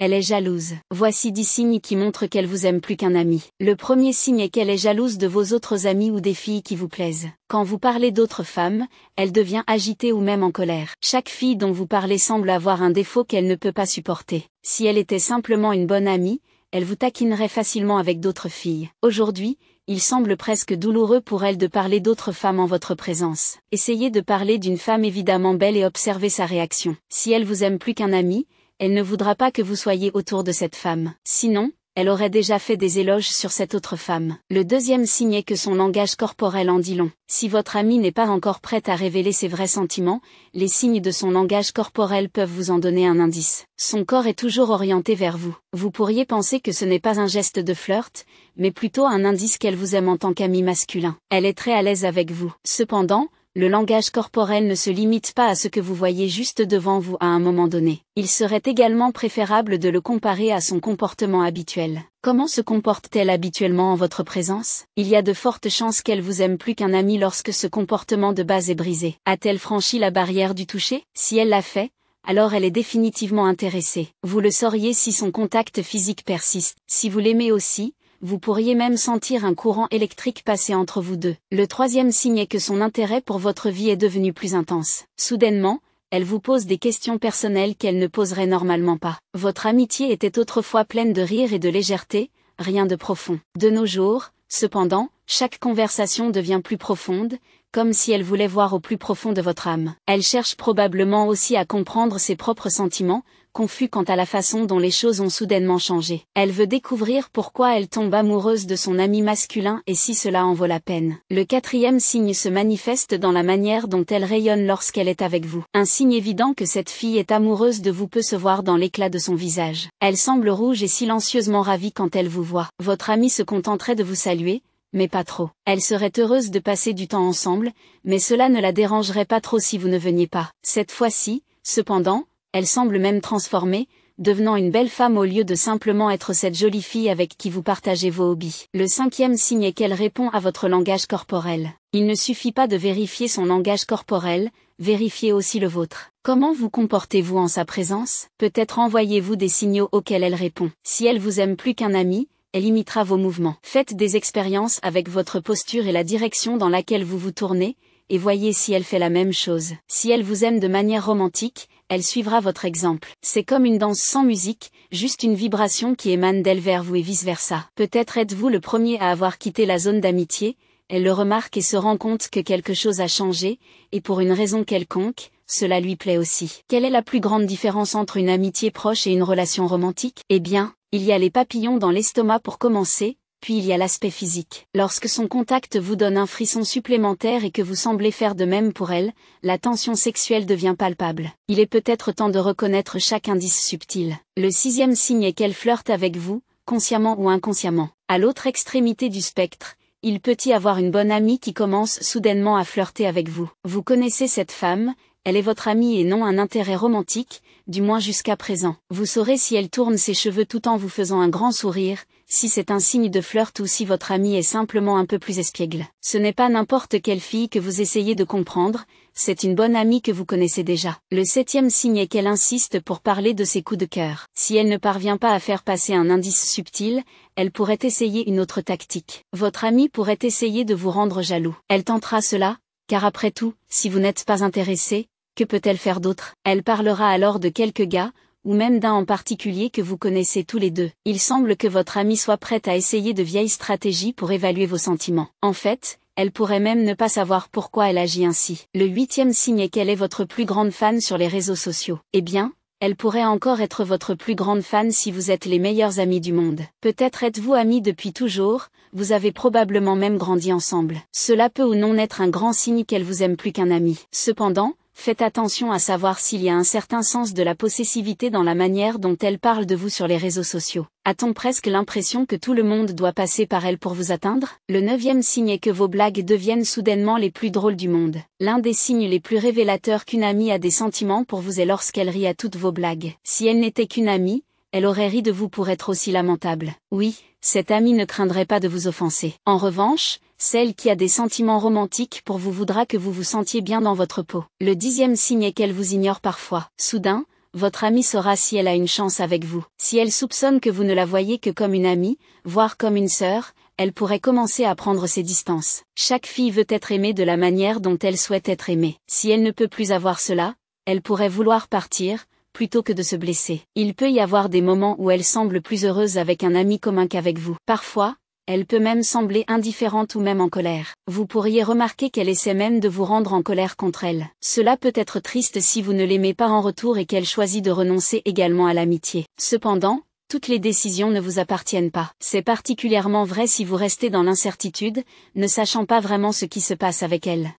Elle est jalouse. Voici 10 signes qui montrent qu'elle vous aime plus qu'un ami. Le premier signe est qu'elle est jalouse de vos autres amis ou des filles qui vous plaisent. Quand vous parlez d'autres femmes, elle devient agitée ou même en colère. Chaque fille dont vous parlez semble avoir un défaut qu'elle ne peut pas supporter. Si elle était simplement une bonne amie, elle vous taquinerait facilement avec d'autres filles. Aujourd'hui, il semble presque douloureux pour elle de parler d'autres femmes en votre présence. Essayez de parler d'une femme évidemment belle et observez sa réaction. Si elle vous aime plus qu'un ami, elle ne voudra pas que vous soyez autour de cette femme. Sinon, elle aurait déjà fait des éloges sur cette autre femme. Le deuxième signe est que son langage corporel en dit long. Si votre amie n'est pas encore prête à révéler ses vrais sentiments, les signes de son langage corporel peuvent vous en donner un indice. Son corps est toujours orienté vers vous. Vous pourriez penser que ce n'est pas un geste de flirt, mais plutôt un indice qu'elle vous aime en tant qu'ami masculin. Elle est très à l'aise avec vous. Cependant, le langage corporel ne se limite pas à ce que vous voyez juste devant vous à un moment donné. Il serait également préférable de le comparer à son comportement habituel. Comment se comporte-t-elle habituellement en votre présence? Il y a de fortes chances qu'elle vous aime plus qu'un ami lorsque ce comportement de base est brisé. A-t-elle franchi la barrière du toucher? Si elle l'a fait, alors elle est définitivement intéressée. Vous le sauriez si son contact physique persiste. Si vous l'aimez aussi, vous pourriez même sentir un courant électrique passer entre vous deux. Le troisième signe est que son intérêt pour votre vie est devenu plus intense. Soudainement, elle vous pose des questions personnelles qu'elle ne poserait normalement pas. Votre amitié était autrefois pleine de rire et de légèreté, rien de profond. De nos jours, cependant, chaque conversation devient plus profonde, comme si elle voulait voir au plus profond de votre âme. Elle cherche probablement aussi à comprendre ses propres sentiments, confus quant à la façon dont les choses ont soudainement changé. Elle veut découvrir pourquoi elle tombe amoureuse de son ami masculin et si cela en vaut la peine. Le quatrième signe se manifeste dans la manière dont elle rayonne lorsqu'elle est avec vous. Un signe évident que cette fille est amoureuse de vous peut se voir dans l'éclat de son visage. Elle semble rouge et silencieusement ravie quand elle vous voit. Votre amie se contenterait de vous saluer, mais pas trop. Elle serait heureuse de passer du temps ensemble, mais cela ne la dérangerait pas trop si vous ne veniez pas. Cette fois-ci, cependant, elle semble même transformée, devenant une belle femme au lieu de simplement être cette jolie fille avec qui vous partagez vos hobbies. Le cinquième signe est qu'elle répond à votre langage corporel. Il ne suffit pas de vérifier son langage corporel, vérifiez aussi le vôtre. Comment vous comportez-vous en sa présence? Peut-être envoyez-vous des signaux auxquels elle répond. Si elle vous aime plus qu'un ami, elle imitera vos mouvements. Faites des expériences avec votre posture et la direction dans laquelle vous vous tournez, et voyez si elle fait la même chose. Si elle vous aime de manière romantique, elle suivra votre exemple. C'est comme une danse sans musique, juste une vibration qui émane d'elle vers vous et vice-versa. Peut-être êtes-vous le premier à avoir quitté la zone d'amitié, elle le remarque et se rend compte que quelque chose a changé, et pour une raison quelconque, cela lui plaît aussi. Quelle est la plus grande différence entre une amitié proche et une relation romantique? Eh bien, il y a les papillons dans l'estomac pour commencer, puis il y a l'aspect physique. Lorsque son contact vous donne un frisson supplémentaire et que vous semblez faire de même pour elle, la tension sexuelle devient palpable. Il est peut-être temps de reconnaître chaque indice subtil. Le sixième signe est qu'elle flirte avec vous, consciemment ou inconsciemment. À l'autre extrémité du spectre, il peut y avoir une bonne amie qui commence soudainement à flirter avec vous. Vous connaissez cette femme, elle est votre amie et non un intérêt romantique, du moins jusqu'à présent. Vous saurez si elle tourne ses cheveux tout en vous faisant un grand sourire, si c'est un signe de flirt ou si votre amie est simplement un peu plus espiègle. Ce n'est pas n'importe quelle fille que vous essayez de comprendre, c'est une bonne amie que vous connaissez déjà. Le septième signe est qu'elle insiste pour parler de ses coups de cœur. Si elle ne parvient pas à faire passer un indice subtil, elle pourrait essayer une autre tactique. Votre amie pourrait essayer de vous rendre jaloux. Elle tentera cela, car après tout, si vous n'êtes pas intéressé, que peut-elle faire d'autre? Elle parlera alors de quelques gars, ou même d'un en particulier que vous connaissez tous les deux. Il semble que votre amie soit prête à essayer de vieilles stratégies pour évaluer vos sentiments. En fait, elle pourrait même ne pas savoir pourquoi elle agit ainsi. Le huitième signe est qu'elle est votre plus grande fan sur les réseaux sociaux. Eh bien, elle pourrait encore être votre plus grande fan si vous êtes les meilleurs amis du monde. Peut-être êtes-vous amis depuis toujours, vous avez probablement même grandi ensemble. Cela peut ou non être un grand signe qu'elle vous aime plus qu'un ami. Cependant, faites attention à savoir s'il y a un certain sens de la possessivité dans la manière dont elle parle de vous sur les réseaux sociaux. A-t-on presque l'impression que tout le monde doit passer par elle pour vous atteindre? Le neuvième signe est que vos blagues deviennent soudainement les plus drôles du monde. L'un des signes les plus révélateurs qu'une amie a des sentiments pour vous est lorsqu'elle rit à toutes vos blagues. Si elle n'était qu'une amie, elle aurait ri de vous pour être aussi lamentable. Oui, cette amie ne craindrait pas de vous offenser. En revanche, celle qui a des sentiments romantiques pour vous voudra que vous vous sentiez bien dans votre peau. Le dixième signe est qu'elle vous ignore parfois. Soudain, votre amie saura si elle a une chance avec vous. Si elle soupçonne que vous ne la voyez que comme une amie, voire comme une sœur, elle pourrait commencer à prendre ses distances. Chaque fille veut être aimée de la manière dont elle souhaite être aimée. Si elle ne peut plus avoir cela, elle pourrait vouloir partir, plutôt que de se blesser. Il peut y avoir des moments où elle semble plus heureuse avec un ami commun qu'avec vous. Parfois, elle peut même sembler indifférente ou même en colère. Vous pourriez remarquer qu'elle essaie même de vous rendre en colère contre elle. Cela peut être triste si vous ne l'aimez pas en retour et qu'elle choisit de renoncer également à l'amitié. Cependant, toutes les décisions ne vous appartiennent pas. C'est particulièrement vrai si vous restez dans l'incertitude, ne sachant pas vraiment ce qui se passe avec elle.